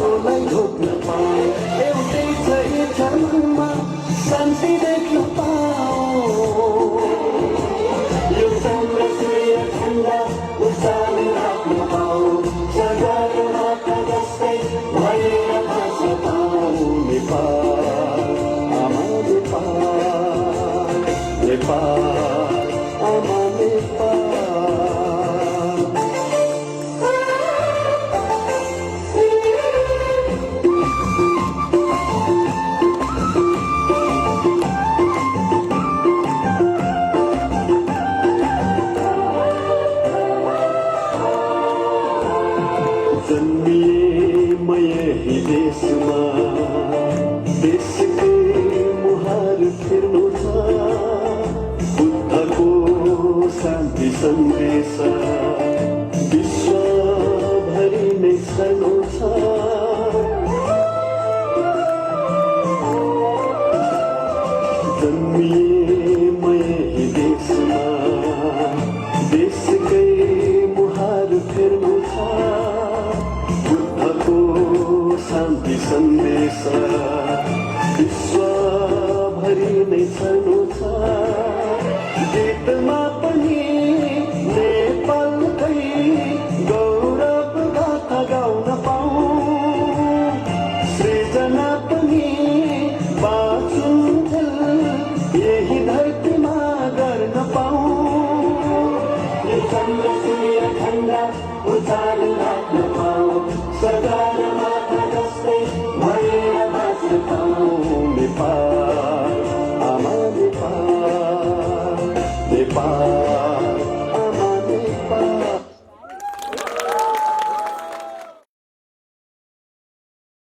आँसुलाई ढोक्न पाऊँ एउटै छ इच्छा मनमा शान्ति देख्न पाऊँ यो चन्द्र सूर्य ठन्डा उचाल्न राख्न पाऊँ सगरमाथा जस्तै भएर बाँच्न पाऊँ नेपाल आमा नेपाल नेपाल आमा नेपाल जन्मिए म यही देशमा देशकै मुहार फेर्नु छ बुद्धको शान्ति सन्देश विश्वभरि नै छर्नु छ जन्मिए म यही देशमा देशकै मुहार फेर्नु छ शान्ति सन्देश विश्वभरि नै छर्नु छ गीतमा पनि नेपालकै गौरव गाथा गाउन पाऊँ सृजना पनि बाँचुन्जेल यही धरतीमा गर्न पाऊँ यो चन्द्र सूर्य ठन्डा उचाल राख्न पाऊँ सगरमाथा जस्तै भएर बाँच्न पाऊँ नेपाल